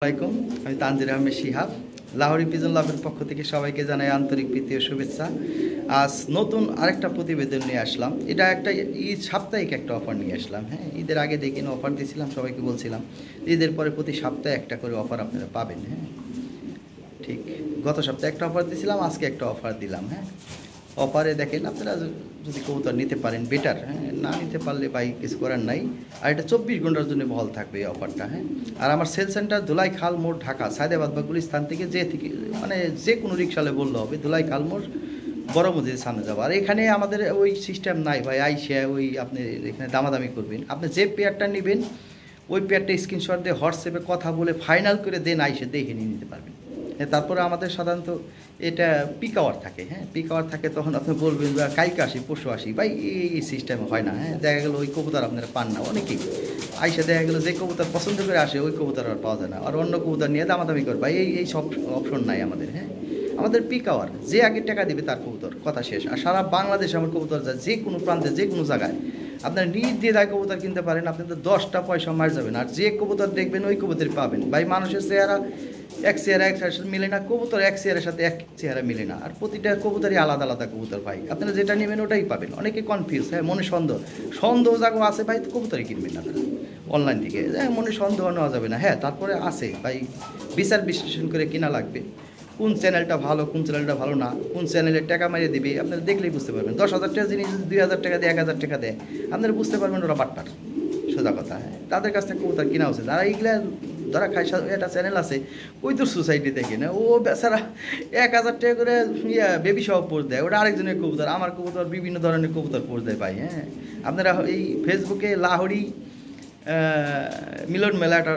আসসালামাইকুম, আমি Tangier Ahmed Shihab. Lahori pigeon লাভের পক্ষ থেকে সবাইকে জানাই আন্তরিক প্রীতি ও শুভেচ্ছা। আজ নতুন আরেকটা প্রতিবেদন নিয়ে আসলাম। এটা একটা ঈদ সাপ্তাহিক একটা অফার নিয়ে আসলাম। হ্যাঁ, ঈদের আগে দেখি অফার দিয়েছিলাম, সবাইকে বলছিলাম ঈদের পরে প্রতি সপ্তাহে একটা করে অফার আপনারা পাবেন। হ্যাঁ, ঠিক গত সপ্তাহে একটা অফার দিয়েছিলাম, আজকে একটা অফার দিলাম। হ্যাঁ, অফারে দেখেন আপনারা যদি কবুতর নিতে পারেন বেটার, হ্যাঁ, না নিতে পারলে ভাই কিছু করার নাই। আর এটা 24 ঘন্টার জন্য বহাল থাকবে এই অফারটা। হ্যাঁ, আর আমার সেল সেন্টার ধুলাই খাল মোড়, ঢাকা সায়দাবাদ বা গুলিস্তান থেকে মানে যে কোনো রিক্সালে বললে হবে ধুলাই খাল মোড় বড় মসজিদের সামনে যাবো। আর এখানে আমাদের ওই সিস্টেম নাই ভাই, আইসে ওই আপনি এখানে দামাদামি করবেন। আপনি যে পেয়ারটা নেবেন ওই পেয়ারটা স্ক্রিনশট দিয়ে হোয়াটসঅ্যাপে কথা বলে ফাইনাল করে দেন, আইসে দেখে নিয়ে নিতে পারবেন। হ্যাঁ, তারপরে আমাদের সাধারণত এটা পিক আওয়ার থাকে। হ্যাঁ, পিক আওয়ার থাকে, তখন আপনি বলবেন বা কালকে আসি পরশু আসি, ভাই এই সিস্টেম হয় না। হ্যাঁ, দেখা গেলো ওই কবুতর আপনারা পান না অনেকেই। আইসা দেখা গেলো যে কবুতর পছন্দ করে আসে ওই কবুতর আর পাওয়া যায় না, আর অন্য কবুতর নিয়ে দামাদামি করে, ভাই এই সব অপশন নাই আমাদের। হ্যাঁ, আমাদের পিক আওয়ার, যে আগে টাকা দিবে তার কবুতর, কথা শেষ। আর সারা বাংলাদেশে আমার কবুতর যায়, যে কোনো প্রান্তে যে কোনো জায়গায় আপনার নির্দ্বিধায় কবুতর কিনতে পারেন। আপনি তো 10টা পয়সা মার যাবেন, আর যে কবুতর দেখবেন ওই কবুতর পাবেন। ভাই মানুষের চেহারা এক চেহারা এক সাথে মিলে না, কবুতর এক চেহারার সাথে এক চেহারা মিলে না, আর প্রতিটা কবুতরই আলাদা আলাদা কবুতর। ভাই আপনারা যেটা নেবেন ওটাই পাবেন। অনেকে কনফিউজ, হ্যাঁ, মনে সন্দেহ জাগো আছে ভাই, তো কবুতরই কিনবেন না আপনারা অনলাইন থেকে। হ্যাঁ, মনে সন্দেহ নেওয়া যাবে না। হ্যাঁ, তারপরে আছে ভাই বিচার বিশ্লেষণ করে কিনা লাগবে, কোন চ্যানেলটা ভালো কোন চ্যানেলটা ভালো না, কোন চ্যানেলে টাকা মারিয়ে দিবে আপনারা দেখলেই বুঝতে পারবেন। 10,000 টাকা জিনিস 2,000 টাকা দেয় 1,000 টাকা দেয়, আপনারা বুঝতে পারবেন ওরা বাটপার, সোজা কথা। হ্যাঁ, তাদের কাছ থেকে কবুতর কিনা উচিত। আর এইগুলা ধরা খাই, একটা চ্যানেল আছে কৈতুর সোসাইটি দেখে না, ও বেচারা 1,000 টাকা করে বেবি সহ পোস্ট দেয়, ওটা আরেকজনের কবুতর, আমার কবুতর বিভিন্ন ধরনের কবুতর পোস্ট দেয় ভাই। হ্যাঁ, আপনারা এই ফেসবুকে লাহোরি মিলন মেলা একটা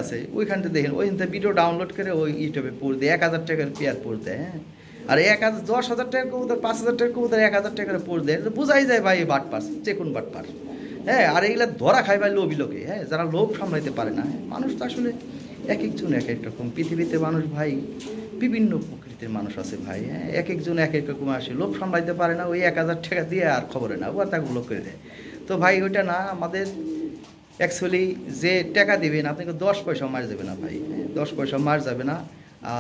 আছে, ওইখানটা দেখেন, ওইখান থেকে ভিডিও ডাউনলোড করে ওই ইউটিউবে পোস্ট দেয়, 1,000 টাকার পেয়ার পোস্ট দেয়। হ্যাঁ, আর 10,000 টাকার কবুতর 5,000 টাকার কবুতর 1,000 টাকার পোস্ট দেয়, বোঝাই যায় ভাই বাট পাস, যে কোন বাট পাস। হ্যাঁ, আর এইগুলা ধরা খায় ভাই লোভী লোকে। হ্যাঁ, যারা লোভ সামলাইতে পারে না। হ্যাঁ, মানুষ তো আসলে এক একজন এক এক রকম, পৃথিবীতে মানুষ ভাই বিভিন্ন প্রকৃতির মানুষ আছে ভাই। হ্যাঁ, এক একজন এক এক রকম আসে, লোভ সামলাইতে পারে না, ওই 1,000 টাকা দিয়ে আর খবরে না, ও আর তাকে ব্লক করে দেয়। তো ভাই ওইটা না, আমাদের অ্যাকচুয়ালি যে টাকা দেবেন আপনাকে 10 পয়সা মার যাবে না ভাই। হ্যাঁ, 10 পয়সা মার যাবে না।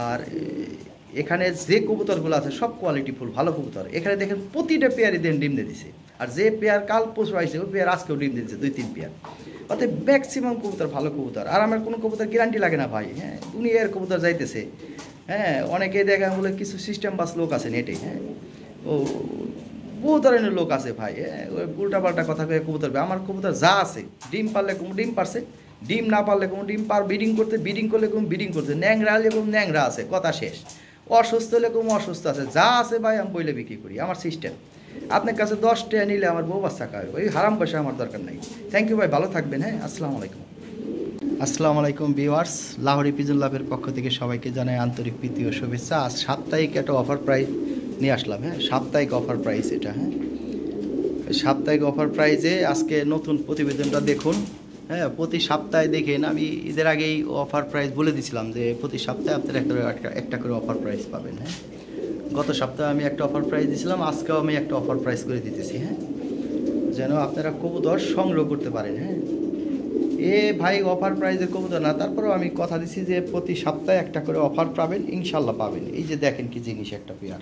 আর এখানে যে কবুতরগুলো আছে সব কোয়ালিটিফুল ভালো কবুতর। এখানে দেখেন প্রতিটা পেয়ারই দেন ডিম দিয়ে দিছে, আর যে পেয়ার কাল পরশু আসছে ওই পেয়ার আজকেও ডিম দিচ্ছে 2-3 পেয়ার। অর্থাৎ ম্যাক্সিমাম কবুতর ভালো কবুতর, আর আমার কোনো কবুতর গ্যারান্টি লাগে না ভাই। হ্যাঁ, দুনিয়ার কবুতর যাইতেছে। হ্যাঁ, অনেকে দেখা বলে কিছু সিস্টেম বাস লোক আছে নেটে। হ্যাঁ, ও বহু ধরনের লোক আছে ভাই। হ্যাঁ, ওই উল্টাপাল্টা কথা কয়ে কবুতর, আমার কবুতর যা আছে, ডিম পারলে কোনো ডিম পারছে, ডিম না পারলে কোনো ডিম পার, বিডিং করতে বিডিং করলে কোনো বিডিং করছে, ন্যাংরা হলে কোনো ন্যাংরা আছে, কথা শেষ। অসুস্থ হলে কোনো অসুস্থ আছে, যা আছে ভাই আমি বইলে বিক্রি করি, আমার সিস্টেম। আপনার কাছে 10 টাকা নিলে আমার বউ বাচ্চা খায়, ওই হারাম পয়সা আমার দরকার নাই। থ্যাংক ইউ ভাই, ভালো থাকবেন। হ্যাঁ, আসসালামু আলাইকুম। আসসালামু আলাইকুম ভিউয়ার্স, লাহোরি পিজন লাভের পক্ষ থেকে সবাইকে জানাই আন্তরিক প্রীতি ও শুভেচ্ছা। আজ সাপ্তাহিক একটা অফার প্রাইস নিয়ে আসলাম। হ্যাঁ, সাপ্তাহিক অফার প্রাইস এটা। হ্যাঁ, সাপ্তাহিক অফার প্রাইজে আজকে নতুন প্রতিবেদনটা দেখুন। হ্যাঁ, প্রতি সপ্তাহে দেখেন, আমি ঈদের আগেই অফার প্রাইস বলে দিয়েছিলাম যে প্রতি সপ্তাহে আপনারা একটা করে অফার প্রাইস পাবেন। হ্যাঁ, গত সপ্তাহে আমি একটা অফার প্রাইস দিয়েছিলাম, আজকেও আমি একটা অফার প্রাইস করে দিতেছি। হ্যাঁ, যেন আপনারা কবুতর সংগ্রহ করতে পারেন। হ্যাঁ, এ ভাই অফার প্রাইজের কবুতর না, তারপরেও আমি কথা দিচ্ছি যে প্রতি সপ্তাহে একটা করে অফার পাবেন, ইনশাল্লাহ পাবেন। এই যে দেখেন কি জিনিস, একটা পেয়ার,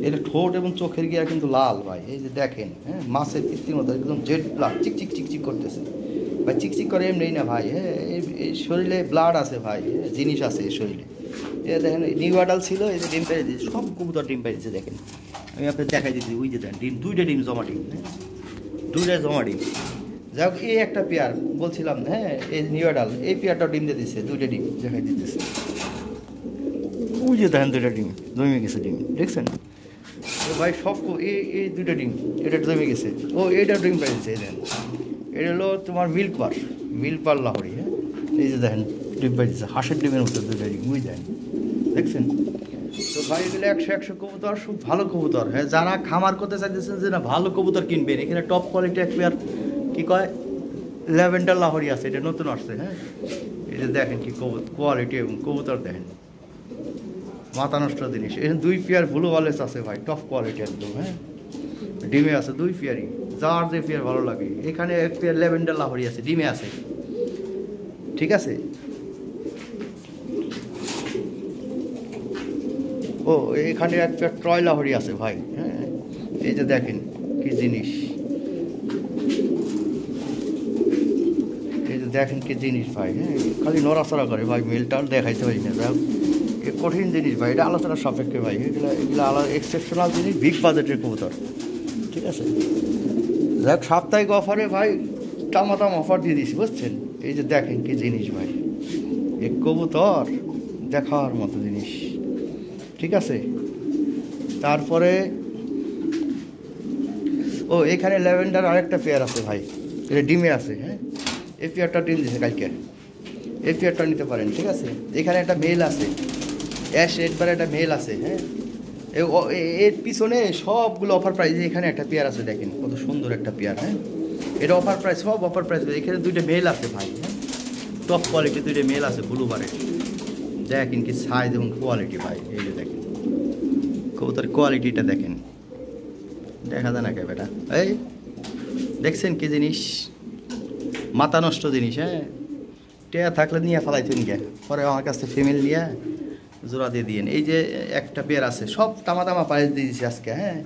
এর ঠোঁট এবং চোখের গিয়া কিন্তু লাল ভাই, এই যে দেখেন। হ্যাঁ, মাছের পিস্তির মতো একদম জেড ব্লাড, চিকচিক চিকচিক করতেছে ভাই, চিকচিক করে এমনি না ভাই। হ্যাঁ, এই শরীরে ব্লাড আছে ভাই, জিনিস আছে এই শরীরে। এ দেখেন নিউ অ্যাডাল ছিল, এই যে ডিম পেড়ে দিয়েছে, সব কবুতর ডিম পেড়েছে দেখেন। আমি আপনার দেখাই দিচ্ছি, ওই যে দেখেন ডিম, 2টা ডিম জমা ডিম। হ্যাঁ, 2টা জমা ডিম। যাই হোক, এই একটা পেয়ার বলছিলাম। হ্যাঁ, এই নিউ অ্যাডাল, এই পেয়ারটাও ডিম দিয়ে দিচ্ছে, 2টা ডিম দেখাই দিতেছে। ওই যে দেখেন 2টা ডিম জমে গেছে, ডিম দেখছেন তো ভাই। সব এই 2টা ডিম, এটা জমে গেছে। ও এইটা ডিম পেয়েছে, এই দেখেন, এটা হলো তোমার মিল্ক পার লাহোরি। হ্যাঁ, এই যে দেখেন ডিম পেয়েছে, হাঁসের ডিমের মতো 2টা ডিম, বুঝ দেন দেখছেন তো ভাই। এগুলো 100 কবুতর, খুব ভালো কবুতর। হ্যাঁ, যারা খামার করতে চাইতেছেন যে না ভালো কবুতর কিনবেন, এখানে টপ কোয়ালিটি এক পেয়ার কী কয় ল্যাভেন্ডার লাহোরি আছে, এটা নতুন আসছে। হ্যাঁ, এটা দেখেন কি কোয়ালিটি এবং কবুতর দেখেন, মাথা নষ্ট জিনিস। এখানে 2 পেয়ার ব্লু ওয়ালেস আছে ভাই, টপ কোয়ালিটি একদম। হ্যাঁ, ডিমে আছে 2 পেয়ারই, যার যে পেয়ার ভালো লাগে। এখানে এক পেয়ার ল্যাভেন্ডার লাহোরি আছে, ডিমে আছে, ঠিক আছে। ও এখানে একটা ট্রয় লাহরি আছে ভাই, হ্যাঁ এই যে দেখেন কি জিনিস, এই যে দেখেন কি জিনিস ভাই, হ্যাঁ খালি নড়াচড়া করে ভাই, মেলটাল দেখাইতে পারি না, যাই কঠিন জিনিস ভাই, এটা আলোচনার সাপেক্ষে ভাই, এগুলো এগুলো আলাদা এক্সেপশনাল জিনিস, বিগ বাজেটের কবুতর, ঠিক আছে। যাই হোক সাপ্তাহিক অফারে ভাই টামাটাম অফার দিয়ে দিছি বুঝছেন। এই যে দেখেন কি জিনিস ভাই, এই কবুতর দেখার মতো জিনিস, ঠিক আছে। তারপরে ও এখানে ল্যাভেন্ডার আরেকটা পেয়ার আছে ভাই, এটা ডিমে আছে, হ্যাঁ এই পেয়ারটা ডিম দিয়েছে কালকে, এই পেয়ারটা নিতে পারেন, ঠিক আছে। এখানে একটা মেল আছে, অ্যাশ একবার একটা মেল আছে, হ্যাঁ এর পিছনে সবগুলো অফার প্রাইস, এখানে একটা পেয়ার আছে দেখেন কত সুন্দর একটা পেয়ার, হ্যাঁ এটা অফার প্রাইস, সব অফার প্রাইস। এখানে দুইটা মেল আছে ভাই, হ্যাঁ টপ কোয়ালিটি দুইটা মেল আছে ব্লুবারের, দেখেন কি সাইজ এবং কোয়ালিটি ভাই, এই যে দেখেন কবুতর কোয়ালিটিটা দেখেন, দেখা যায় না কে বেটা, এই দেখছেন কি জিনিস, মাথা নষ্ট জিনিস, হ্যাঁ টেয়া থাকলে নিয়ে ফেলাইতেন গে, পরে আমার কাছে ফিমেল নিয়ে জোড়া দিয়ে দিয়েন। এই যে একটা পেয়ার আছে, সব তামা তামা প্রাইস দিয়ে দিয়েছে আজকে, হ্যাঁ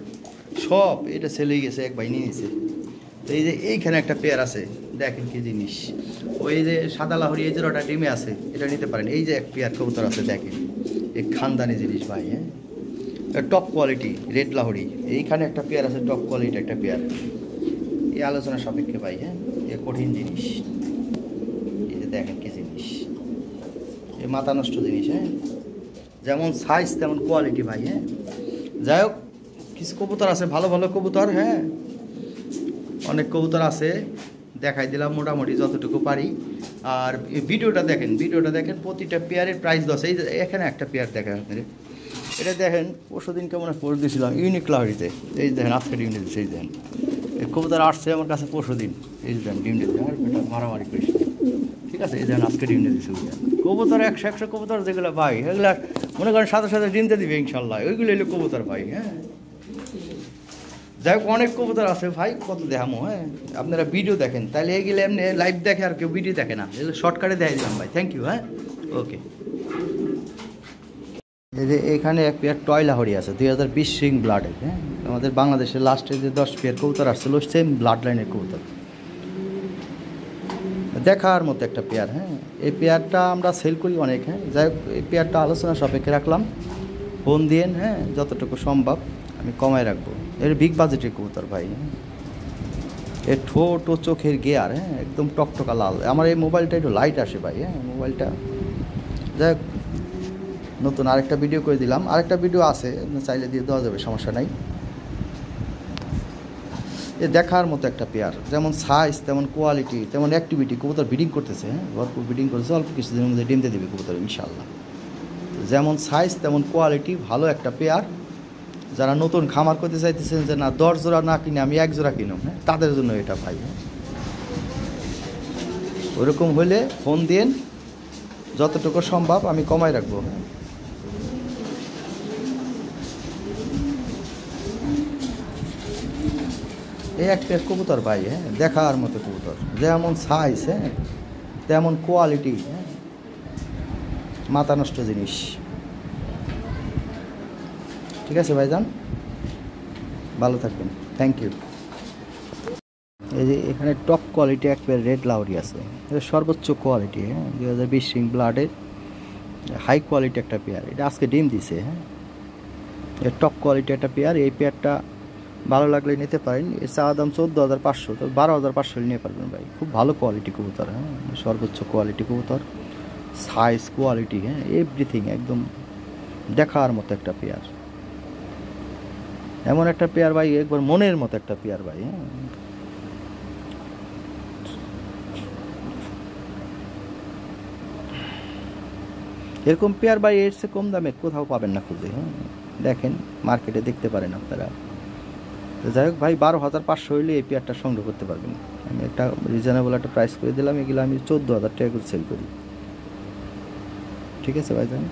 সব এটা সেলে গেছে, এক ভাই নিয়ে নিয়েছে। তো এই যে এইখানে একটা পেয়ার আছে, দেখেন কি জিনিস, ওই যে সাদা লাহরি এই জোড়াটা ডিমে আছে, এটা নিতে পারেন। এই যে এক পেয়ার কবুতর আছে দেখেন, এই খানদানি জিনিস ভাই, হ্যাঁ টপ কোয়ালিটি রেড লাহরি, এইখানে একটা পেয়ার আছে টপ কোয়ালিটি একটা পেয়ার, এই আলোচনা সাপেক্ষে ভাই, হ্যাঁ এ কঠিন জিনিস, এই যে দেখেন কি জিনিস, এই মাথা নষ্ট জিনিস, হ্যাঁ যেমন সাইজ তেমন কোয়ালিটি ভাই, হ্যাঁ যাই হোক কিছু কবুতর আছে ভালো ভালো কবুতর, হ্যাঁ অনেক কবুতর আছে, দেখাই দিলাম মোটামুটি যতটুকু পারি। আর এই ভিডিওটা দেখেন প্রতিটা পেয়ারের প্রাইস 10। এই যে এখানে একটা পেয়ার দেখেন আপনার, এটা দেখেন পরশু দিন কেমন পোস্ট দিয়েছিলাম ইউনিক লাহরিতে, এই দেখেন আজকে ডিম দিয়েছে, এই দেখেন এই কবুতর আসছে আমার কাছে পরশু দিন, এই দেখেন ডিম দিয়েছে, আর এটা মারামারি করিস, ঠিক আছে। এই দেখেন আজকে ডিম দিয়েছে কবুতর, 100 কবুতর যেগুলো ভাই, এগুলো মনে করেন সাথে সাথে ডিমতে দিবে ইনশাল্লাহ, ওইগুলো এলো কবুতর ভাই, হ্যাঁ যাই হোক অনেক কবুতর আছে ভাই, কত দেখামো, হ্যাঁ আপনারা ভিডিও দেখেন, তাহলে এগুলো এমনি লাইভ দেখে আর কেউ ভিডিও দেখে না, এগুলো শর্টকাটে দেখাই দিলাম ভাই, থ্যাংক ইউ, হ্যাঁ ওকে। এই যে এখানে এক পেয়ার টয় লাহরি আছে 2020 সিং ব্লাডের, হ্যাঁ আমাদের বাংলাদেশের লাস্টে যে 10 পেয়ার কবুতর আসছিল সেম ব্লাড লাইনের কবুতর, দেখার মতো একটা পেয়ার, হ্যাঁ এই পেয়ারটা আমরা সেল করি অনেক, হ্যাঁ যাই হোক এই পেয়ারটা আলোচনা সাপেক্ষে রাখলাম, ফোন দিয়েন, হ্যাঁ যতটুকু সম্ভব আমি কমায় রাখবো। এর বিগ বাজেটের কবুতর ভাই, হ্যাঁ এর ঠোঁট ও চোখের গিয়ার, হ্যাঁ একদম টকটকা লাল, আমার এই মোবাইলটা একটু লাইট আসে ভাই, হ্যাঁ মোবাইলটা, যাই হোক নতুন আরেকটা ভিডিও করে দিলাম, আরেকটা ভিডিও আছে চাইলে দিয়ে দেওয়া যাবে, সমস্যা নাই। এ দেখার মতো একটা পেয়ার, যেমন সাইজ তেমন কোয়ালিটি তেমন অ্যাক্টিভিটি, কবুতর ব্রিডিং করতেছে, হ্যাঁ ভরপুর ব্রিডিং করতেছে, অল্প কিছুদিনের মধ্যে ডিমতে দেবে কবুতর ইনশাল্লাহ। যেমন সাইজ তেমন কোয়ালিটি ভালো একটা পেয়ার, যারা নতুন খামার করতে চাইতেছেন যে না 10 জোড়া না কিনে আমি 1 জোড়া কিনুম, হ্যাঁ তাদের জন্য এটা ভাই, হ্যাঁ ওরকম হলে ফোন দিন, যতটুকু সম্ভব আমি কমাই রাখবো। এই একটা কবুতর ভাই, হ্যাঁ দেখার মতো কবুতর, যেমন সাইজ, হ্যাঁ তেমন কোয়ালিটি, হ্যাঁ মাথা নষ্ট জিনিস, ঠিক আছে ভাইজান ভালো থাকবেন, থ্যাংক ইউ। এই যে এখানে টপ কোয়ালিটি একটা রেড লাহরি আছে, এটা সর্বোচ্চ কোয়ালিটি, হ্যাঁ 2020 সিং ব্লাডের হাই কোয়ালিটি একটা পেয়ার, এটা আজকে ডিম দিছে, হ্যাঁ এর টপ কোয়ালিটি একটা পেয়ার, এই পেয়ারটা ভালো লাগলে নিতে পারেন, এর চা দাম 14,500, তো 12,500 নিয়ে পারবেন ভাই, খুব ভালো কোয়ালিটি কবুতর, হ্যাঁ সর্বোচ্চ কোয়ালিটি কবুতর, সাইজ কোয়ালিটি, হ্যাঁ এভরিথিং একদম দেখার মতো একটা পেয়ার, এমন একটা পেয়ার ভাই একবার মনের মতো একটা পেয়ার ভাই, হ্যাঁ এরকম পেয়ার ভাই এর চেয়ে কম দামে কোথাও পাবেন না খুঁজে, হ্যাঁ দেখেন মার্কেটে দেখতে পারেন আপনারা। তো যাই হোক ভাই 12,500 হইলে এই পেয়ারটা সংগ্রহ করতে পারবেন, আমি একটা রিজনেবল একটা প্রাইস করে দিলাম, এগুলো আমি 14,000 টাকা করে সেল করি, ঠিক আছে ভাই জান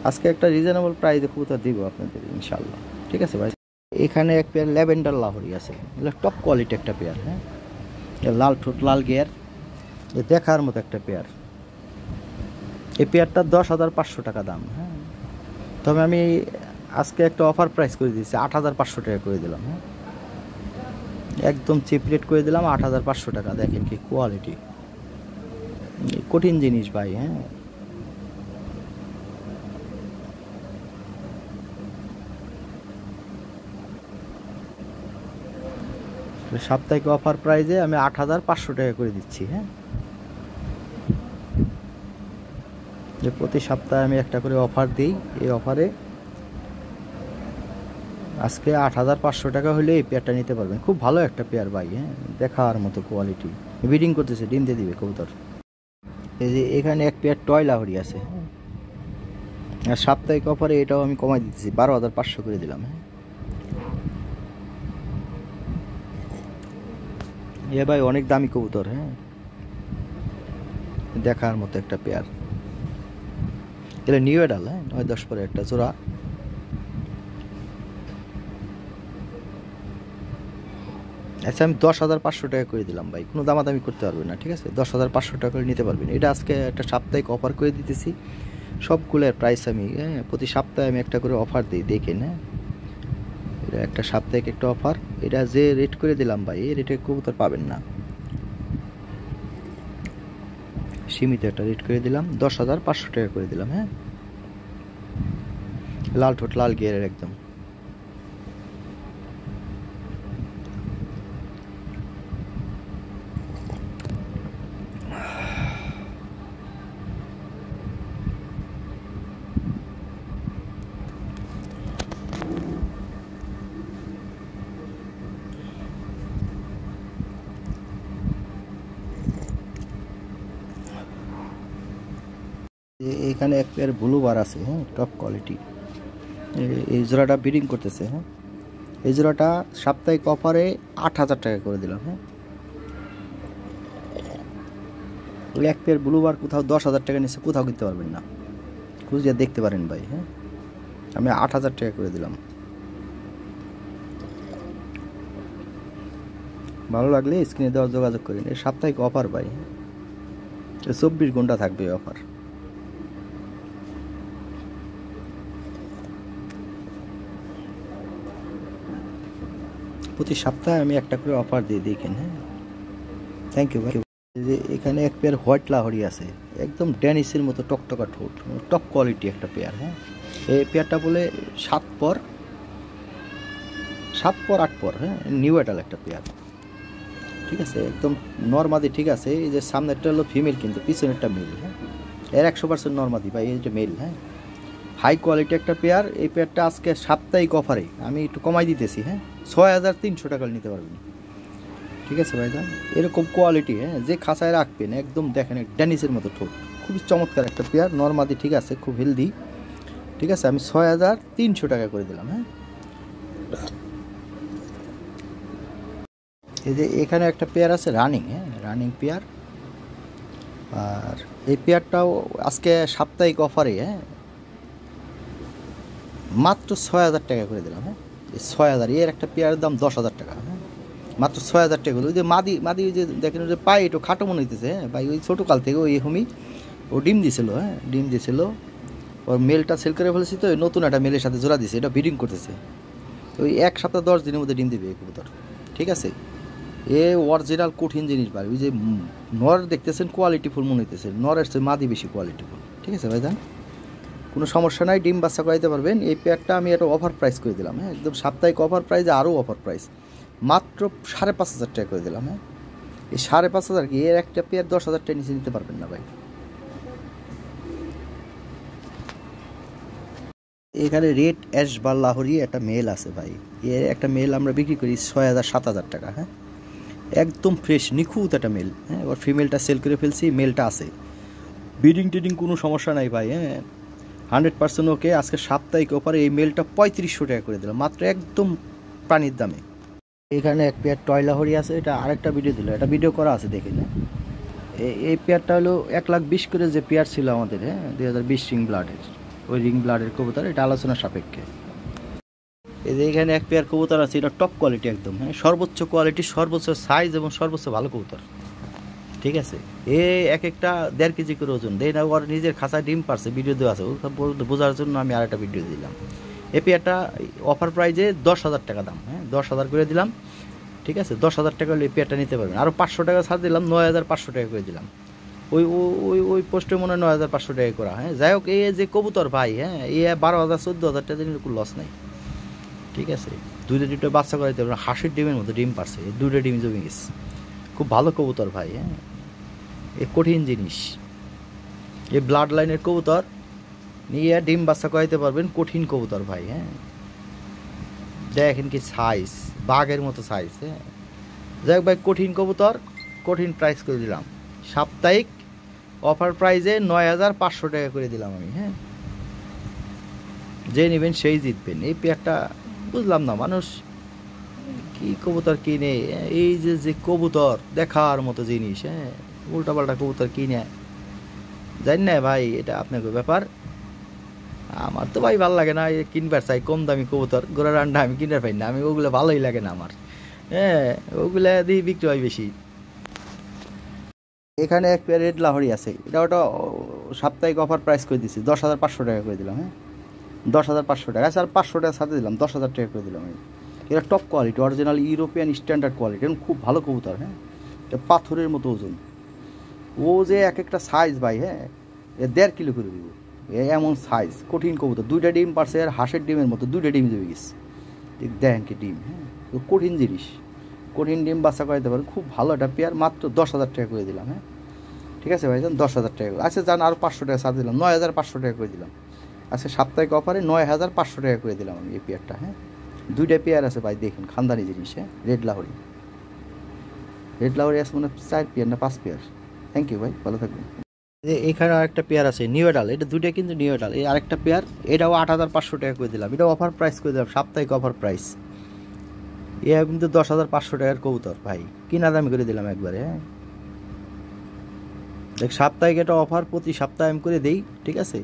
আজকে একটা রিজনেবল প্রাইসে কবুতর দিব আপনাদের ইনশাল্লাহ, ঠিক আছে ভাই। এখানে এক পেয়ার ল্যাভেন্ডার লাহরি আছে, এগুলো টপ কোয়ালিটি একটা পেয়ার, হ্যাঁ লাল ঠোঁট লাল গিয়ার, দেখার মতো একটা পেয়ার, এই পেয়ারটা 10,500 টাকা দাম, হ্যাঁ তবে আমি আজকে একটা অফার প্রাইস করে দিয়েছি, 8,500 টাকা করে দিলাম। হ্যাঁ, একদম চিপ রেট করে দিলাম, 8,500 টাকা। দেখেন কি কোয়ালিটি, কঠিন জিনিস ভাই। হ্যাঁ, সাপ্তাহিক অফার প্রাইজে আমি 8,500 টাকা করে দিচ্ছি। হ্যাঁ, যে প্রতি সপ্তাহে আমি একটা করে অফার দিই। এই অফারে আজকে 8,500 টাকা হলে এই পেয়ারটা নিতে পারবেন। খুব ভালো একটা পেয়ার ভাই। হ্যাঁ, দেখার মতো কোয়ালিটি। ব্রিডিং করতেছে, ডিম দিয়ে দিবে কবুতর। এই যে এখানে এক পেয়ার টয় লাহরি আছে। আর সাপ্তাহিক অফারে এটাও আমি কমাই দিতেছি, 12,500 করে দিলাম। হ্যাঁ, এ ভাই অনেক দামি কবুতর। হ্যাঁ, দেখার মতো একটা পেয়ার। এটা নিউ এডাল। হ্যাঁ, 9-10 পরে একটা জোড়া। আচ্ছা, আমি 10,500 টাকা করে দিলাম ভাই, কোনো দামাদামি করতে পারবেন না। ঠিক আছে, 10,500 টাকা করে নিতে পারবেন। এটা আজকে একটা সাপ্তাহিক অফার করে দিতেছি। সবগুলোর প্রাইস আমি প্রতি সপ্তাহে আমি একটা করে অফার দিই, দেখেন। হ্যাঁ, এটা একটা সাপ্তাহিক একটা অফার। এটা যে রেট করে দিলাম ভাই, এই রেটে কবুতর পাবেন না। সীমিত একটা রেট করে দিলাম, 10,500 টাকা করে দিলাম। হ্যাঁ, লাল ঠোঁট, লাল গিয়ারের একদম। এখানে এক পেয়ার ব্লু বার আছে। হ্যাঁ, টপ কোয়ালিটি। এই জোড়াটা ব্রিডিং করতেছে। হ্যাঁ, এই জোড়াটা সাপ্তাহিক অফারে 8,000 টাকা করে দিলাম। হ্যাঁ, ওই এক পেয়ার ব্লু বার কোথাও 10,000 টাকা নিচে কোথাও কিনতে পারবেন না, খুঁজে দেখতে পারেন ভাই। হ্যাঁ, আমি 8,000 টাকা করে দিলাম। ভালো লাগলে স্ক্রিনে দেওয়া যোগাযোগ করেন। এই সাপ্তাহিক অফার ভাই, 24 ঘন্টা থাকবে অফার। প্রতি সপ্তাহে আমি একটা করে অফার দিয়ে দেখেন। হ্যাঁ, থ্যাংক ইউ ভাই। যে এখানে এক পেয়ার হোয়াইট লাহরি আছে, একদম ড্যানিসের মতো টকটকা ঠোঁট, টপ কোয়ালিটি একটা পেয়ার। হ্যাঁ, এই পেয়ারটা বলে 7 পর 8 পর। হ্যাঁ, নিউ এটাল একটা পেয়ার। ঠিক আছে, একদম নর্মাদি। ঠিক আছে, এই যে সামনেরটা হলো ফিমেল, কিন্তু পিছনেরটা মেল। হ্যাঁ, এর 100% নর্মাদি ভাই, এই যে মেল। হ্যাঁ, হাই কোয়ালিটি একটা পেয়ার। এই পেয়ারটা আজকে সাপ্তাহিক অফারে আমি একটু কমাই দিতেছি। হ্যাঁ, 6,300 টাকা নিতে পারবেন। ঠিক আছে ভাই, এরকম কোয়ালিটি। হ্যাঁ, যে খাঁচায় রাখবেন একদম দেখেন ড্যানিসের মতো ঠোঁট, খুবই চমৎকার একটা পেয়ার, নর্মাদি। ঠিক আছে, খুব হেলদি। ঠিক আছে, আমি 6,300 টাকা করে দিলাম। হ্যাঁ, এই যে এখানে একটা পেয়ার আছে রানিং। হ্যাঁ, রানিং পেয়ার। আর এই পেয়ারটাও আজকে সাপ্তাহিক অফারে মাত্র 6,000 টাকা করে দিলাম। হ্যাঁ, এই 6,000, এর একটা পেয়ারের দাম 10,000 টাকা। হ্যাঁ, মাত্র 6,000 টাকা হলো। ওই যে মাদি ওই যে দেখেন, ওই যে পায়ে একটু খাটো মনে হইতেছে। হ্যাঁ ভাই, ওই ছোটো কাল থেকে ওই হুমি ও ডিম দিছিল। হ্যাঁ, ডিম দিছিল। ওর মেলটা সেল করে ফেলেছি, তো নতুন একটা মেলের সাথে জোড়া দিছে, এটা ব্রিডিং করতেছে। ওই 1 সপ্তাহ 10 দিনের মধ্যে ডিম দিবে এই কবুতর। ঠিক আছে, এ অরিজিনাল কঠিন জিনিস ভাই। ওই যে নর দেখতেছেন কোয়ালিটিফুল মনে হইতেছে, নরের চেয়ে মাদি বেশি কোয়ালিটিফুল। ঠিক আছে ভাই, যান, কোনো সমস্যা নাই, ডিম বাচ্চা করাইতে পারবেন। এই পেয়ারটা আমি একটা অফার প্রাইস করে দিলাম। হ্যাঁ, একদম সাপ্তাহিক অফার প্রাইসে আরও অফার প্রাইস, মাত্র 5,500 টাকা করে দিলাম। হ্যাঁ, এই 5,500 কি, এর একটা পেয়ার 10,000 টাকা নিচে নিতে পারবেন না ভাই। এখানে রেড অ্যাশ বা লাহোরি একটা মেল আছে ভাই, এর একটা মেল আমরা বিক্রি করি 6,000-7,000 টাকা। হ্যাঁ, একদম ফ্রেশ নিখুঁত একটা মেল। হ্যাঁ, এবার ফিমেলটা সেল করে ফেলছি, মেলটা আছে, ব্রিডিং টিডিং কোনো সমস্যা নাই ভাই। হ্যাঁ, 100% ওকে। আজকে সাপ্তাহিক অফারে এই মেলটা 3,500 টাকা করে দিলাম, মাত্র একদম পানির দামে। এখানে এক পেয়ার টয় লাহোরি আছে, এটা আরেকটা ভিডিও দিল, এটা ভিডিও করা আছে, দেখে না। এই পেয়ারটা হলো 1,20,000 করে যে পেয়ার ছিল আমাদের। হ্যাঁ, 2020 রিং ব্লাডের, ওই রিং ব্লাডের কবুতর, এটা আলোচনা সাপেক্ষে। এই যে এখানে এক পেয়ার কবুতর আছে, এটা টপ কোয়ালিটি একদম। হ্যাঁ, সর্বোচ্চ কোয়ালিটি, সর্বোচ্চ সাইজ এবং সর্বোচ্চ ভালো কবুতর। ঠিক আছে, এ এক একটা 1.5 কেজি করে ওজন দেয় না। ওর নিজের খাঁচায় ডিম পারছে, ভিডিও দেওয়া আছে, বোঝার জন্য আমি আরেকটা ভিডিও দিলাম। এই পেয়ারটা অফার প্রাইজে 10,000 টাকা দাম, হ্যাঁ 10,000 করে দিলাম, ঠিক আছে। 10,000 টাকা হলে এই পেয়ারটা নিতে পারবেন। আরও 500 টাকা ছাড় দিলাম, 9,500 টাকা করে দিলাম। ওই ওই ওই পোস্টে মনে হয় 9,500 টাকা করা, হ্যাঁ। যাই হোক, এই যে কবুতর ভাই, হ্যাঁ, এই 12,000 14,000 টাকা দিলে কোনো লস নাই, ঠিক আছে। দুটো বাচ্চা করাইতে পারবেন, হাঁসের ডিমের মতো ডিম পারছে, দুটো ডিম জমে গেছে। খুব ভালো কবুতর ভাই, হ্যাঁ, এ কঠিন জিনিস। এই ব্লাড লাইনের কবুতর নিয়ে ডিম বাচ্চা করাইতে পারবেন, কঠিন কবুতর ভাই, হ্যাঁ। দেখেন কি সাইজ, বাঘের মতো সাইজ, হ্যাঁ। যাই হোক ভাই, কঠিন কবুতর, কঠিন প্রাইস করে দিলাম। সাপ্তাহিক অফার প্রাইজে 9,500 টাকা করে দিলাম আমি, হ্যাঁ। যে নেবেন সেই জিতবেন। এই পেয়ারটা বুঝলাম না, মানুষ কি কবুতর কিনে, এই যে কবুতর দেখার মতো জিনিস, হ্যাঁ, উল্টাপাল্টা কবুতর কিনে, জানি না ভাই, এটা আপনাকে ব্যাপার। আমার তো ভাই ভালো লাগে না, কিনবার চাই কম দামি কবুতর, গোড়ার আন্ডা আমি কিনবার পাই না, আমি ওগুলো ভালোই লাগে না আমার, হ্যাঁ, ওগুলা দিয়ে বিক্রি হয় বেশি। এখানে এক পেয়ার রেড লাহরি আছে, এটা ওটা সাপ্তাহিক অফার প্রাইস করে দিচ্ছি, 10,500 টাকা করে দিলাম, হ্যাঁ, 10,500 টাকা। আচ্ছা, আর 500 টাকা সাথে দিলাম, 10,000 টাকা করে দিলাম আমি। এটা top quality, original European standard quality, এবং খুব ভালো কবুতর, হ্যাঁ। এটা পাথরের মতো ওজন, ও যে এক একটা সাইজ ভাই, হ্যাঁ, 1.5 কিলো করে দিব, এমন সাইজ, কঠিন কবুতর। 2টা ডিম পারছে, আর হাঁসের ডিমের মতো 2টা ডিম জমে গেছে, ঠিক দেখেন কি ডিম, হ্যাঁ, কঠিন জিনিস, কঠিন ডিম বাচ্চা করাইতে পারে, খুব ভালো একটা পেয়ার, মাত্র 10,000 টাকা করে দিলাম, হ্যাঁ, ঠিক আছে ভাই, 10,000 টাকা। আচ্ছা যান, আরও 500 টাকা সাথে দিলাম, 9,500 টাকা করে দিলাম। আচ্ছা, সাপ্তাহিক অফারে 9,500 টাকা করে দিলাম আমি এই পেয়ারটা, হ্যাঁ। 2টা পেয়ার আছে ভাই, দেখুন খানদানি জিনিস, হ্যাঁ, রেড লাহরি আছে মনে হয় 4 পেয়ার না 5 পেয়ার। থ্যাংক ইউ ভাই, ভালো থাকবেন। এখানে আরেকটা পেয়ার আছে নিউ এডাল, এটা 2টা কিন্তু নিউ এডাল। এই আরেকটা পেয়ার, এটাও 8,500 টাকা করে দিলাম, এটা অফার প্রাইস করে দিলাম, সাপ্তাহিক অফার প্রাইস। এ কিন্তু 10,500 টাকার কবুতর ভাই, কিনা দামি করে দিলাম একবারে, হ্যাঁ। দেখ, সাপ্তাহিক এটা অফার, প্রতি সপ্তাহে আমি করে দিই, ঠিক আছে।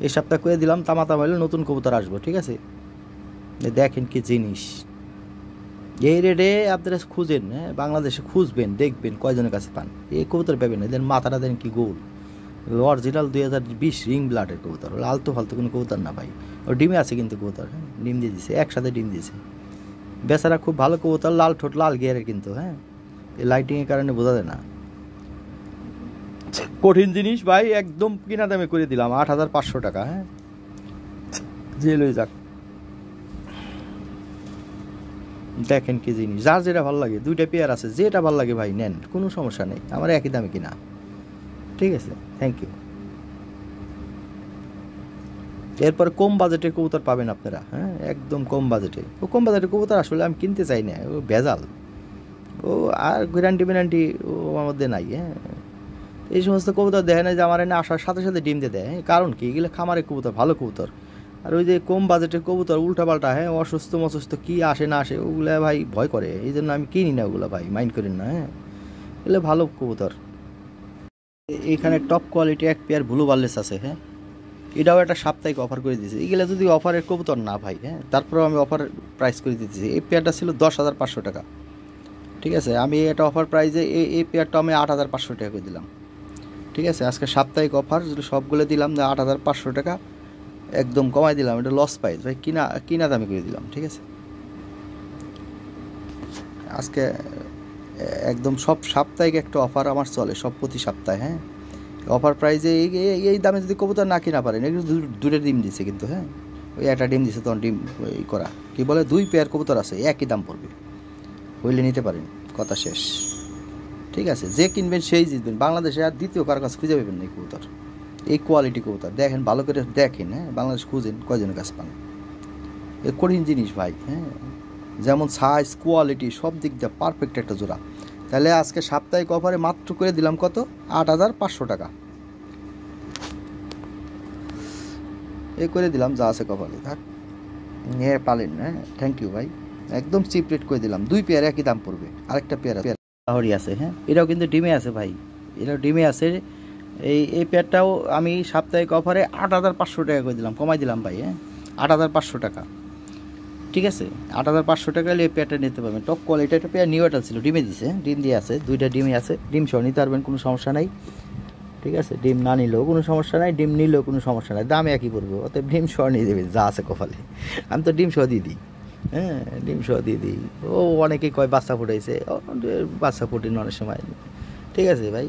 এই সপ্তাহে করে দিলাম, তামাতাম হলে নতুন কবুতর আসবো, ঠিক আছে। দেখেন কি জিনিস, এই রেটে আপনারা খুঁজেন, হ্যাঁ, বাংলাদেশে খুঁজবেন, দেখবেন কয়জনের কাছে পান, এই কবুতর পাবেন না। এদের মাথাটা দেন কি গোল, অরিজিনাল 2020 রিং ব্লাডের কবুতর, আলতু ফালতু কোনো কবুতর না ভাই। ও ডিমে আছে কিন্তু কবুতর, হ্যাঁ, ডিম দিয়ে দিছে, একসাথে ডিম দিয়েছে বেচারা, খুব ভালো কবুতর, লাল ঠোঁট, লাল গিয়ারের কিন্তু, হ্যাঁ, এই লাইটিংয়ের কারণে বোঝা যায় না। কঠিন জিনিস ভাই, একদম কিনা দামে করে দিলাম, 8,500 টাকা, হ্যাঁ, যে লই যাক। দেখেন কি জিনিস, যার যেটা ভালো লাগে, 2টা পেয়ার আছে, যেটা ভালো লাগে ভাই নেন, কোনো সমস্যা নেই, আমার একই দামে কিনা, ঠিক আছে। Thank you. এরপর কম বাজেটের কবুতর পাবেন আপনারা, হ্যাঁ, একদম কম বাজেটে। ও কম বাজেটের কবুতর আসলে আমি কিনতে চাই না, ও ভেজাল, ও আর গ্যারান্টি ও আমাদের নাই, হ্যাঁ। এই সমস্ত কবুতর দেখে না যে আমার এনে আসার সাথে সাথে ডিম দিয়ে দেয়, কারণ কি, এগুলো খামারের কবুতর, ভালো কবুতর। আর ওই যে কম বাজেটের কবুতর উল্টাপাল্টা, হ্যাঁ, অসুস্থ মসুস্থ কী আসে না আসে, ওগুলো ভাই ভয় করে, এই জন্য আমি কিনি না ওগুলো ভাই, মাইন্ড করেন না, হ্যাঁ, এগুলো ভালো কবুতর। এইখানে টপ কোয়ালিটি এক পেয়ার ব্লু বার্লেস আছে, হ্যাঁ, এটাও একটা সাপ্তাহিক অফার করে দিয়েছে। এগুলো যদি অফারের কবুতর না ভাই, হ্যাঁ, তারপরেও আমি অফার প্রাইস করে দিতেছি। এই পেয়ারটা ছিল 10,500 টাকা, ঠিক আছে। আমি এটা অফার প্রাইসে এই পেয়ারটা আমি 8,500 টাকা করে দিলাম, ঠিক আছে। আজকে সাপ্তাহিক অফার সবগুলো দিলাম 8,500 টাকা, একদম কমাই দিলাম, এটা লস প্রাইস ভাই, কিনা দামি করে দিলাম, ঠিক আছে। আজকে একদম সব সাপ্তাহিক একটা অফার আমার চলে, সব প্রতি সপ্তাহে, হ্যাঁ। অফার প্রাইসে এই দামে যদি কবুতর না কিনা পারেন, এগুলো 2টা ডিম দিচ্ছে কিন্তু, হ্যাঁ, ওই একটা ডিম দিচ্ছে, তখন ডিম এই করা কি বলে, 2 পেয়ার কবুতর আছে, একই দাম পড়বে, হইলে নিতে পারেন, কথা শেষ, ঠিক আছে। যে কিনবেন সেই জিতবেন, বাংলাদেশে আর দ্বিতীয় কারো কাছে খুঁজে পাবেন না এই কবুতর, এই কোয়ালিটি কবুতর। দেখেন, ভালো করে দেখেন, হ্যাঁ, বাংলাদেশ খুঁজেন, কয়জনের কাছে পান, এ কঠিন জিনিস ভাই, হ্যাঁ, যেমন সাইজ, কোয়ালিটি, সব দিক দিয়ে পারফেক্ট একটা জোড়া। তাহলে আজকে সাপ্তাহিক অফারে মাত্র করে দিলাম কত, 8,500 টাকা, এ করে দিলাম, যা আছে কপালে থাক, নিয়ে পালেন, হ্যাঁ। থ্যাংক ইউ ভাই, একদম চিপ রেট করে দিলাম, 2 পেয়ার একই দাম পড়বে। আরেকটা পেয়ার লাহরি আছে, হ্যাঁ, এটাও কিন্তু ডিমে আছে ভাই, এটাও ডিমে আছে। এই পেয়ারটাও আমি সাপ্তাহিক অফারে 8,500 টাকা করে দিলাম, কমাই দিলাম ভাই, হ্যাঁ, 8,500 টাকা, ঠিক আছে। 8,500 টাকা হলে এই পেয়ারটা নিতে পারবেন, টপ কোয়ালিটি একটা পেয়ার, নিউ এডাল ছিল, ডিমে দিছে, ডিম দিয়ে আছে, 2টা ডিমে আছে, ডিম সহ নিতে পারবেন, কোনো সমস্যা নাই। ঠিক আছে, ডিম না নিলেও কোনো সমস্যা নাই, ডিম নিলেও কোনো সমস্যা নাই, দামে একই পড়বো, অতএব ডিম সহ নিয়ে দেবে যা আছে কপালে। আমি তো ডিম সহ দিয়ে দিই, হ্যাঁ ডিম সহ দিয়ে দিই। ও অনেকেই কয় বাচ্চা ফুটাইছে, বাচ্চা ফুটেন অনেক সময়, ঠিক আছে ভাই,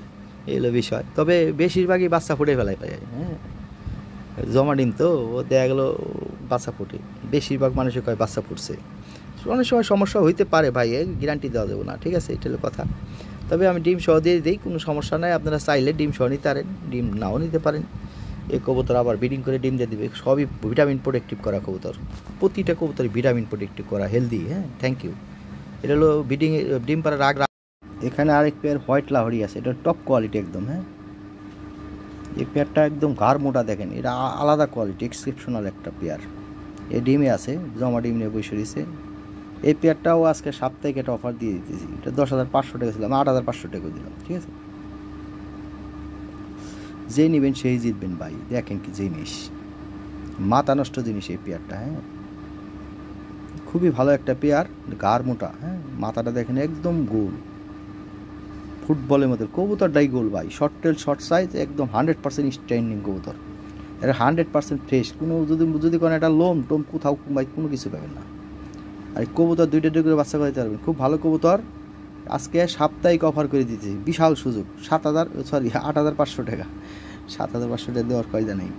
এই হলো বিষয়। তবে বেশিরভাগই বাচ্চা ফুটে ফেলাই পাই, হ্যাঁ জমা ডিম তো ও দেখা গেলো বাচ্চা ফুটে, বেশিরভাগ মানুষের কয় বাচ্চা ফুটছে। অনেক সময় সমস্যা হইতে পারে ভাই, গ্যারান্টি দেওয়া যাবে না, ঠিক আছে, এটা হলো কথা। তবে আমি ডিম সহ দিয়ে দিই, কোনো সমস্যা নাই, আপনারা চাইলে ডিম সহ নিতে পারেন, ডিম নাও নিতে পারেন। এই কবুতর আবার ব্রিডিং করে ডিম দিয়ে দেবে, সবই ভিটামিন প্রোটেক্টিভ করা কবুতর, প্রতিটা কবুতরই ভিটামিন প্রোটেক্টিভ করা, হেলদি, হ্যাঁ থ্যাংক ইউ। এটা হলো ব্রিডিং ডিম পাড়ার আগ। এখানে আরেক পেয়ার হোয়াইট লাহরি আছে, এটা টপ কোয়ালিটি একদম, হ্যাঁ এই পেয়ারটা একদম ঘাড় মোটা, দেখেন এটা আলাদা কোয়ালিটি, এক্সেপশনাল একটা পেয়ার। এই ডিমে আছে, জমা ডিম নিয়ে বসে রয়েছে। এই পেয়ারটাও আজকে সাপ্তাহিক একটা অফার দিয়ে দিতেছি, এটা 10,500 টাকা ছিল, 8,500 টাকা দিলাম, ঠিক আছে। যে নেবেন সেই জিতবেন ভাই, দেখেন কি জিনিস, মাথা নষ্ট জিনিস এই পেয়ারটা, হ্যাঁ খুবই ভালো একটা পেয়ার, ঘাড় মোটা, হ্যাঁ মাথাটা দেখেন একদম গোল, ফুটবলের মতো কবুতরটাই গোল ভাই, শর্ট টেল শর্ট সাইজ, একদম 100% স্ট্যান্ডিং কবুতর, এটা 100% ফ্রেশ, কোনো যদি কোনো একটা লোম টোম কোথাও ভাই কোনো কিছু পাবেন না। আর কবুতর দুইটা করে বাচ্চা করাইতে পারবেন, খুব ভালো কবুতর। আজকে সাপ্তাহিক অফার করে দিতেছি, বিশাল সুযোগ, 8,500 টাকা, 7,500 টাকা দেওয়ার কায়দা নেই,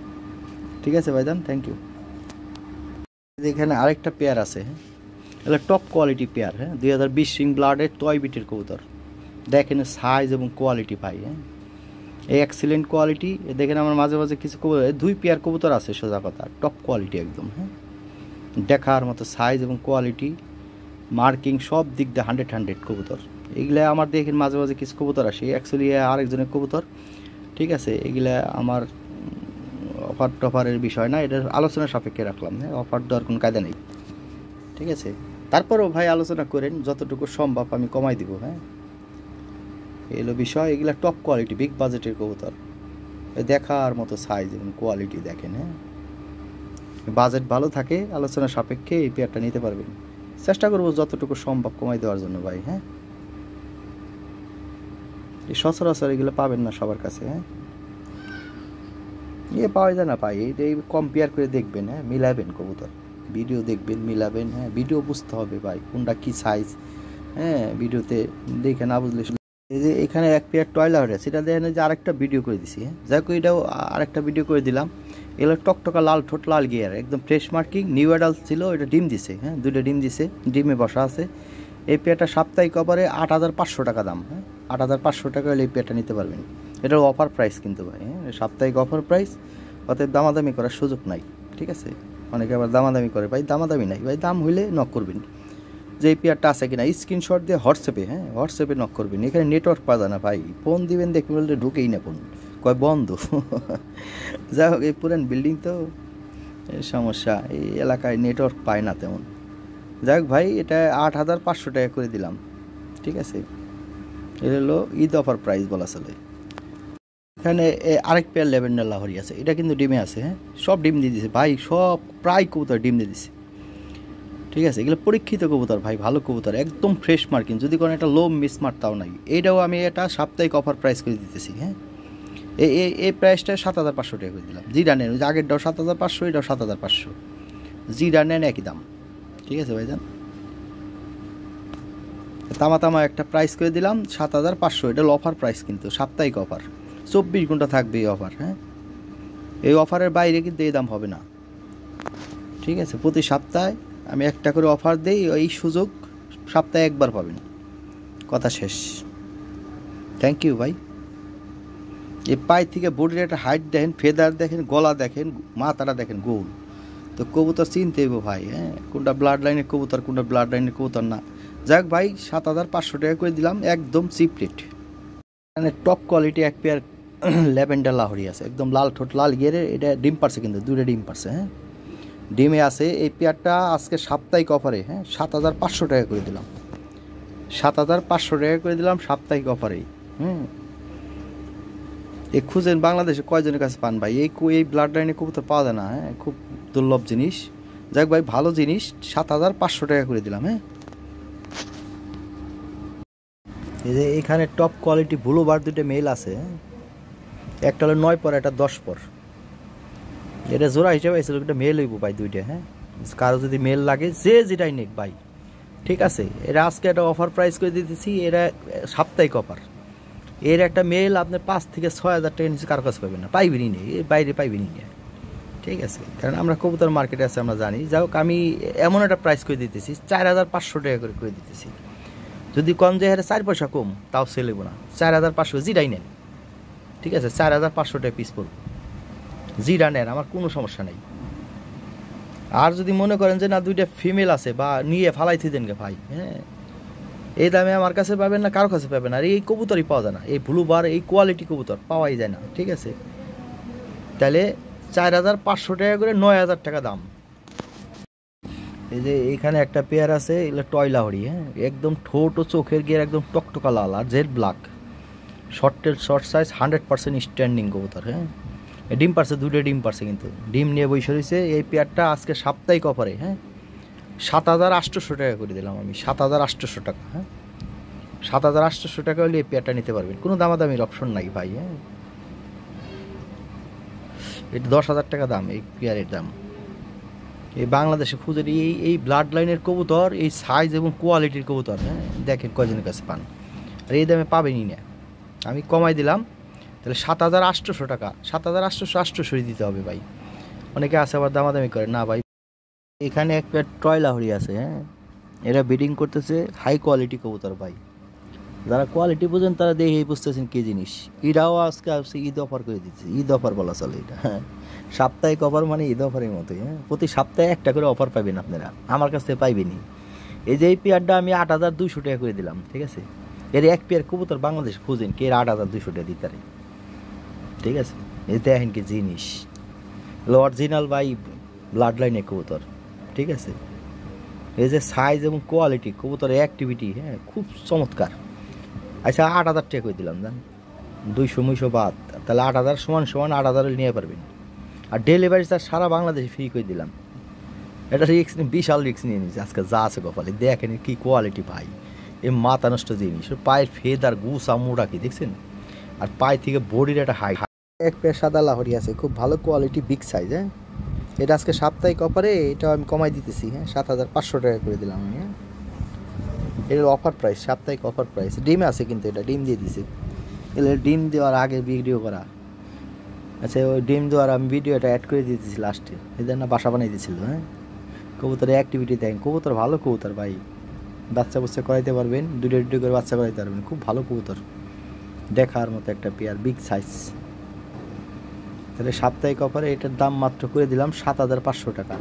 ঠিক আছে ভাইজান, থ্যাংক ইউ। এখানে আরেকটা পেয়ার আছে, এটা টপ কোয়ালিটি পেয়ার, হ্যাঁ 2020 সিং ব্লাডের টয় বিটের কবুতর, দেখেন সাইজ এবং কোয়ালিটি পাই, হ্যাঁ এই এক্সিলেন্ট কোয়ালিটি। দেখেন আমার মাঝে মাঝে কিছু কবুতর, 2 পেয়ার কবুতর আছে সোজা কথা, টপ কোয়ালিটি একদম, হ্যাঁ দেখার মতো সাইজ এবং কোয়ালিটি, মার্কিং সব দিক দিয়ে 100 কবুতর। এগুলা আমার দেখেন মাঝে মাঝে কিছু কবুতর আসে, অ্যাকচুয়ালি আরেকজনের কবুতর, ঠিক আছে, এগুলা আমার অফার টফারের বিষয় না, এটার আলোচনা সাপেক্ষে রাখলাম, হ্যাঁ অফার দেওয়ার কোনো কায়দা নেই, ঠিক আছে। তারপরেও ভাই আলোচনা করেন, যতটুকু সম্ভব আমি কমাই দিব, হ্যাঁ এলো বিষয়। এগুলা টপ কোয়ালিটি বিগ বাজেটের কবুতর, দেখার মতো সাইজ এবং কোয়ালিটি দেখেন, হ্যাঁ বাজেট ভালো থাকে আলোচনা সাপেক্ষে এই পেয়ারটা নিতে পারবেন, চেষ্টা করবো যতটুকু সম্ভব কমাই দেওয়ার জন্য ভাই, হ্যাঁ এই সচরাচর এগুলো পাবেন না সবার কাছে, হ্যাঁ পাওয়া যায় না পাই, এই কম্পেয়ার করে দেখবেন, হ্যাঁ মিলাবেন কবুতর, ভিডিও দেখবেন মিলাবেন, হ্যাঁ ভিডিও বুঝতে হবে ভাই কোনটা কি সাইজ, হ্যাঁ ভিডিওতে দেখে না বুঝলে। এই যে এখানে এক পেয়ার টয়লা হয়ে সেটা দেখেন যে আরেকটা ভিডিও করে দিছি, হ্যাঁ যাই হোক এটাও আরেকটা ভিডিও করে দিলাম। এগুলো টকটকা লাল ঠোঁট লাল গিয়ার, একদম ফ্রেশ মার্কিং, নিউ অ্যাডাল্ট ছিল, এটা ডিম দিছে, হ্যাঁ 2টা ডিম দিছে, ডিমে বসা আছে। এই পেয়ারটা সাপ্তাহিক অফারে 8,500 টাকা দাম, হ্যাঁ 8,500 টাকা হলে এই পেয়ারটা নিতে পারবেন, এটার অফার প্রাইস কিন্তু ভাই, হ্যাঁ সাপ্তাহিক অফার প্রাইস, অতএব দামাদামি করার সুযোগ নাই, ঠিক আছে। অনেকে আবার দামাদামি করে, ভাই দামাদামি নাই ভাই, দাম হইলে নক করবেন, যে এই পেয়ারটা আছে কিনা স্ক্রিনশট দিয়ে হোয়াটসঅ্যাপে, হ্যাঁ হোয়াটসঅ্যাপে নক করবেন। এখানে নেটওয়ার্ক পাওয়া যায় না ভাই, ফোন দিবেন দেখবেন বলতে ঢুকেই না, ফোন কয় বন্ধ। যাই হোক এই পুরান বিল্ডিং তো সমস্যা, এই এলাকায় নেটওয়ার্ক পায় না তেমন। যাই হোক ভাই এটা 8,500 টাকা করে দিলাম, ঠিক আছে, এটা হলো ঈদ অফার প্রাইস বলা চলে। এখানে আরেক পেয়ার ল্যাভেন্ডার লাহরি আছে, এটা কিন্তু ডিমে আছে, হ্যাঁ সব ডিম দিয়ে দিছে ভাই, সব প্রায় কবুতর ডিম দিয়ে দিছে, ঠিক আছে। এগুলো পরীক্ষিত কবুতর ভাই, ভালো কবুতর, একদম ফ্রেশ মার্কিং, যদি কোনো একটা লো মিস মার তাও নাই। এইটাও আমি এটা সাপ্তাহিক অফার প্রাইস করে দিতেছি, হ্যাঁ এই প্রাইসটা 7,500 টাকা করে দিলাম। জিরা নেন, ওই যে আগেরটাও 7,500, এটাও 7,500, জিরা নেন একই দাম, ঠিক আছে ভাইজান। তামা একটা প্রাইস করে দিলাম 7,500, এটা অফার প্রাইস কিন্তু সাপ্তাহিক অফার, 24 ঘন্টা থাকবে এই অফার, হ্যাঁ এই অফারের বাইরে কিন্তু এই দাম হবে না, ঠিক আছে। প্রতি সপ্তাহে আমি একটা করে অফার দিই, এই সুযোগ সপ্তাহে একবার পাবেন, কথা শেষ, থ্যাংক ইউ ভাই। এই পায়ে থেকে বডির একটা হাইট দেখেন, ফেদার দেখেন, গলা দেখেন, মাথাটা দেখেন গোল, তো কবুতর চিনতে হইব ভাই, হ্যাঁ কোনটা ব্লাড লাইনের কবুতর কোনটা ব্লাড লাইনের কবুতর না। যাক ভাই 7,500 টাকা করে দিলাম, একদম চিপ রেট। এখানে টপ কোয়ালিটি এক পেয়ার ল্যাভেন্ডার লাহরি আছে, একদম লাল ঠোঁট লাল গিয়ারে, এটা ডিম পারছে কিন্তু 2টা ডিম পারছে, হ্যাঁ ডিমে আছে। এই পেয়ারটা আজকে সাপ্তাহিক অফারে, হ্যাঁ 7,500 টাকা করে দিলাম, 7,500 টাকা করে দিলাম সাপ্তাহিক অফারেই, এই খুঁজেন বাংলাদেশে কয়জনের কাছে পান ভাই, এই ব্লাড লাইনে কবুতর পাওয়া যায় না, হ্যাঁ খুব দুর্লভ জিনিস। যাক ভাই ভালো জিনিস, 7,500 টাকা করে দিলাম, হ্যাঁ। এই যে এখানে টপ কোয়ালিটি ব্লু বার 2টা মেল আছে, একটা হলো 9 পর, একটা 10 পর। এটা জোড়া হিসেবে এসে একটা মেল হইব ভাই দুইটা, হ্যাঁ। কারো যদি মেল লাগে যে যেটাই নেক ভাই, ঠিক আছে। এরা আজকে একটা অফার প্রাইস করে দিতেছি, এরা সাপ্তাহিক অফার। এর একটা মেল আপনার 5 থেকে 6,000 টাকা নিচে কারো কাছে পাবেন না, পাইবেনই নেই, এর বাইরে পাইবেনই না, ঠিক আছে। কারণ আমরা কবুতর মার্কেটে আছে, আমরা জানি। যাই হোক, আমি এমন একটা প্রাইস করে দিতেছি 4,500 টাকা করে দিতেছি। যদি কম যায় 4 পয়সা কম, তাও সেল হইব না। 4,500 জিরাই নেন, ঠিক আছে। 4,500 টাকা পিস পড়ব, জিরা নেন, আমার কোনো সমস্যা নেই। আর যদি মনে করেন যে না দুইটা ফিমেল আছে, বা নিয়ে ফালাইতে দেন গে ভাই, হ্যাঁ, এই দামে আমার কাছে পাবেন না, কারো কাছে পাবেন না। আর এই কবুতরই পাওয়া যায় না, এই ব্লু বার, এই কোয়ালিটি কবুতর পাওয়াই যায় না, ঠিক আছে। তাহলে 4,500 টাকা করে 9,000 টাকা দাম। এই যে এখানে একটা পেয়ার আছে, এগুলো টয়লাহরি, হ্যাঁ, একদম ঠোঁট ও চোখের গিয়ে একদম টকটকা লাল আর jet black, short size, 100% standing কবুতর, হ্যাঁ। ডিম পারছে, দুটো ডিম পারছে, কিন্তু ডিম নিয়ে বসে রয়েছে। এই পেয়ারটা আজকে সাপ্তাহিক অফারে, হ্যাঁ, 7,800 টাকা করে দিলাম আমি, 7,800 টাকা, হ্যাঁ। 7,800 টাকা হলে এই পেয়ারটা নিতে পারবেন, কোনো দামাদামির অপশন নাই ভাই, হ্যাঁ। এটা 10,000 টাকা দাম এই পেয়ারের দাম। এই বাংলাদেশে খুঁজে এই ব্লাড লাইনের কবুতর, এই সাইজ এবং কোয়ালিটির কবুতর, হ্যাঁ, দেখেন কয়জনের কাছে পান। আর এই দামে পাবেনই না, আমি কমাই দিলাম। তাহলে 7,800 টাকা, 7,800 দিতে হবে ভাই। অনেকে আছে আবার দামাদামি করে না ভাই। এখানে একটা টয়লাহরি আছে, হ্যাঁ, এরা ব্রিডিং করতেছে হাই কোয়ালিটি কবুতর ভাই। যারা কোয়ালিটি বোঝেন তারা দেখেই বুঝতেছেন কী জিনিস। এটাও আজকে ঈদ অফার করে দিচ্ছে, ঈদ অফার বলা চলে এটা, হ্যাঁ। সাপ্তাহিক অফার মানে ঈদ অফারের মতোই, হ্যাঁ। প্রতি সপ্তাহে একটা করে অফার পাবেন আপনারা, আমার কাছ থেকে পাইবেনই। এই যে এই পেয়ারটা আমি 8,200 টাকা করে দিলাম, ঠিক আছে। এর এক পেয়ার কবুতর বাংলাদেশ খুঁজেন কে 8,200 টাকা দিতে পারে, ঠিক আছে। এই দেখেন কি জিনিস, অরিজিনাল ভাই ব্লাড লাইনের কবুতর, ঠিক আছে। এই যে সাইজ এবং কোয়ালিটি কবুতরের অ্যাক্টিভিটি, হ্যাঁ, খুব চমৎকার। আচ্ছা, 8,000 টাকা করে দিলাম, জান 200 বাদ, তাহলে 8,000 সমান 8,000 নিয়ে পারবেন। আর ডেলিভারি চার্জ সারা বাংলাদেশে ফ্রি করে দিলাম। এটা রিক্স, বিশাল রিক্স নিয়ে নিয়েছি আজকে, যা আছে কপালে। দেখেন কি কোয়ালিটি ভাই, এ মাথা নষ্ট জিনিস। পায়ের ফেদ আর গুস আমুরা কি দেখছেন, আর পায়ে থেকে বডির একটা হাই। এক পেয়ার সাদা লাহরি আছে, খুব ভালো কোয়ালিটি, বিগ সাইজ, হ্যাঁ। এটা আজকে সাপ্তাহিক অফারে, এটা আমি কমাই দিতেছি, হ্যাঁ, 7,500 টাকা করে দিলাম আমি, হ্যাঁ। এটার অফার প্রাইস, সাপ্তাহিক অফার প্রাইস। ডিম আছে কিন্তু, এটা ডিম দিয়ে দিছে। এলে ডিম দেওয়ার আগে ভিডিও করা, আচ্ছা, ওই ডিম দেওয়ার আমি ভিডিওটা অ্যাড করে দিতেছি লাস্টে। এদের না বাসা বানিয়ে দিয়েছিল, হ্যাঁ। কবুতরের অ্যাক্টিভিটি দেখেন, কবুতর ভালো কবুতর ভাই, বাচ্চা বুচ্চা করাইতে পারবেন, দুটো করে বাচ্চা করাইতে পারবেন, খুব ভালো কবুতর, দেখার মতো একটা পেয়ার, বিগ সাইজ। তাহলে সাপ্তাহিক অফারে এটার দাম মাত্র করে দিলাম 7,500 টাকা।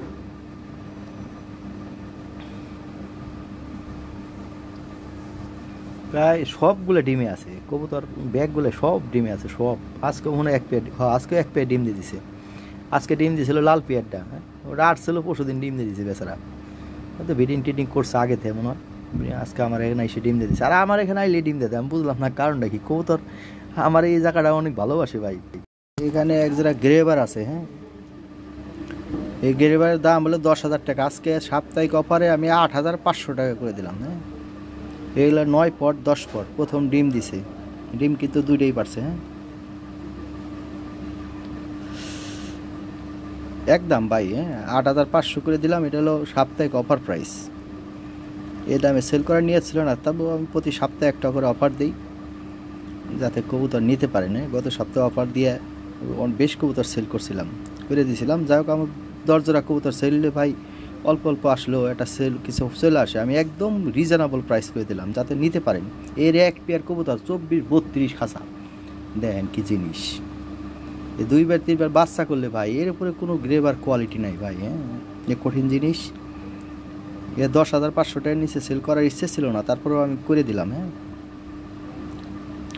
প্রায় সবগুলো ডিমে আছে কবুতর, ব্যাগগুলো সব ডিমে আছে সব। আজকে মনে হয় এক পেয়ার, হ্যাঁ, আজকে এক পেয়ার ডিম দিয়ে দিছে। আজকে ডিম দিয়েছিল লাল পেয়ারটা, হ্যাঁ, ওটা আসছিল পরশু দিন ডিম দিয়ে দিছে বেচারা। হয়তো ব্রিডিং টিডিং করছে আগে থেকে মনে হয়, আজকে আমার এখানে এসে ডিম দিয়ে দিচ্ছে। আর আমার এখানে আইলে ডিম দিতে, আমি বুঝলাম না কারণটা কি। কবুতর আমার এই জায়গাটা অনেক ভালোবাসে ভাই। এখানে এক জায়গা গ্রেবার আছে, হ্যাঁ, এই গ্রেবারের দাম হলো 10,000 টাকা। আজকে সাপ্তাহিক অফারে আমি 8,500 টাকা করে দিলাম, হ্যাঁ। এগুলো 9 পট 10 পট, প্রথম ডিম দিছে, ডিম কিন্তু দুইটাই পারছে, হ্যাঁ। একদম ভাই, হ্যাঁ, 8,500 করে দিলাম। এটা হলো সাপ্তাহিক অফার প্রাইস। এ দামে সেল করার নিয়ত ছিল না, তবু আমি প্রতি সপ্তাহে একটা করে অফার দিই, যাতে কবুতর নিতে পারে না। গত সপ্তাহে অফার দিয়ে বেশ কবুতর সেল করে দিয়েছিলাম। যাই হোক, আমার 10 জোড়া কবুতর সেল ভাই, অল্প অল্প আসলেও একটা সেল কিছু চলে আসে, আমি একদম রিজনেবল প্রাইস করে দিলাম যাতে নিতে পারেন। এর এক পেয়ার কবুতর 24-32 খাঁচা, দেখেন কি জিনিস। এই 2-3 বার বাচ্চা করলে ভাই, এর উপরে কোনো গ্রেবার কোয়ালিটি নাই ভাই, হ্যাঁ, এ কঠিন জিনিস। এ 10,500 টাকার নিচে সেল করার ইচ্ছে ছিল না, তারপরেও আমি করে দিলাম, হ্যাঁ,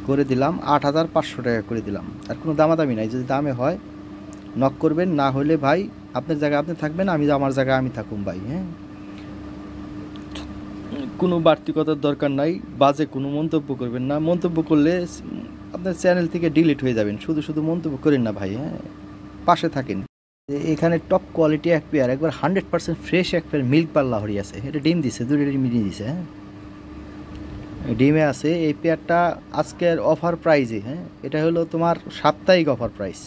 করে দিলাম 8,500 টাকা করে দিলাম। আর কোনো দামাদামি নাই, যদি দামে হয় নক করবেন, না হলে ভাই আপনার জায়গায় আপনি থাকবেন, আমি আমার জায়গায় আমি থাকুম ভাই, হ্যাঁ। কোনো বাড়তি কথার দরকার নাই, বাজে কোনো মন্তব্য করবেন না। মন্তব্য করলে আপনার চ্যানেল থেকে ডিলিট হয়ে যাবেন। শুধু শুধু মন্তব্য করেন না ভাই, হ্যাঁ, পাশে থাকেন। এখানে টপ কোয়ালিটি এক পেয়ার, একবার 100% ফ্রেশ এক পেয়ার মিল্ক পার লাহরি আছে। এটা ডিম দিছে, দুটো ডিম দিছে, হ্যাঁ। ডিমে আছে। এই পেয়ারটা আজকের অফার প্রাইজে, হ্যাঁ, এটা হলো তোমার সাপ্তাহিক অফার প্রাইস।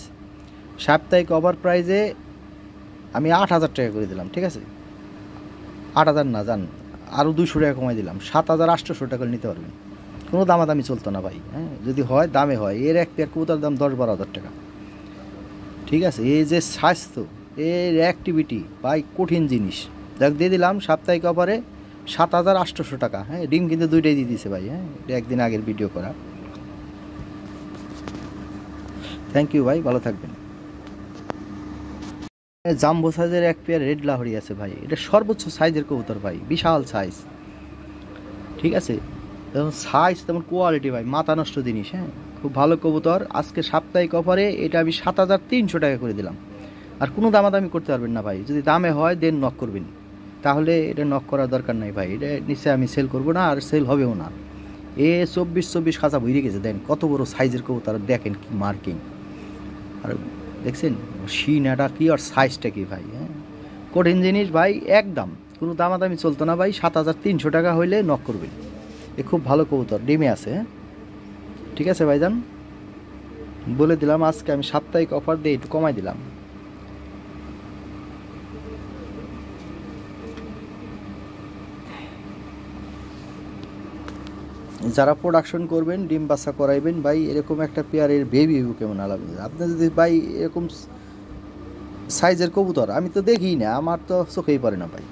সাপ্তাহিক অফার প্রাইজে আমি 8,000 টাকা করে দিলাম, ঠিক আছে? 8,000 না, জান, আরও 200 টাকা কমাই দিলাম, 7,800 টাকা নিতে পারবেন। কোনো দামাদামি চলতো না ভাই, হ্যাঁ, যদি হয় দামে হয়। এর এক পেয়ার কবুতর দাম 10-12 হাজার টাকা, ঠিক আছে? এই যে স্বাস্থ্য, এর অ্যাক্টিভিটি ভাই কঠিন জিনিস। দেখ দিয়ে দিলাম সাপ্তাহিক অফারে 7,800 টাকা, হ্যাঁ। ডিম কিন্তু দুইটাই দিয়ে দিছে ভাই, হ্যাঁ, এটা একদিন আগের ভিডিও করা। থ্যাংক ইউ ভাই, ভালো থাকবেন। জাম্বো সাইজের এক পেয়ার রেড লাহরি আছে ভাই, এটা সর্বোচ্চ সাইজের কবুতর ভাই, বিশাল সাইজ, ঠিক আছে? যেমন সাইজ তেমন কোয়ালিটি ভাই, মাথা নষ্ট জিনিস, হ্যাঁ, খুব ভালো কবুতর। আজকে সাপ্তাহিক অফারে এটা আমি 7,300 টাকা করে দিলাম। আর কোনো দামাদামি করতে পারবেন না ভাই, যদি দামে হয় দেন নক করবেন, তাহলে এটা নক করার দরকার নাই ভাই। এটা নিশ্চয়ই আমি সেল করবো না, আর সেল হবেও না। 24 খাঁচা ভরে গেছে, দেন কত বড় সাইজের কবুতর, দেখেন কি মার্কিং, আর দেখছেন সিনাটা কি আর সাইজটা কি ভাই, হ্যাঁ, কঠিন জিনিস ভাই। একদম কোনো দামাদামি চলতো না ভাই, 7,300 টাকা হইলে নক করবেন। এ খুব ভালো কবুতর, ডিমে আছে, হ্যাঁ, ঠিক আছে ভাইজান, বলে দিলাম। আজকে আমি সাপ্তাহিক অফার দিয়ে একটু কমাই দিলাম। যারা প্রোডাকশন করবেন, ডিম বাচ্চা করাইবেন ভাই, এরকম একটা পেয়ারের বেবি কেমন আলাদা। আপনি যদি ভাই এরকম সাইজের কবুতর আমি তো দেখিই না, আমার তো চোখেই পড়ে না ভাই।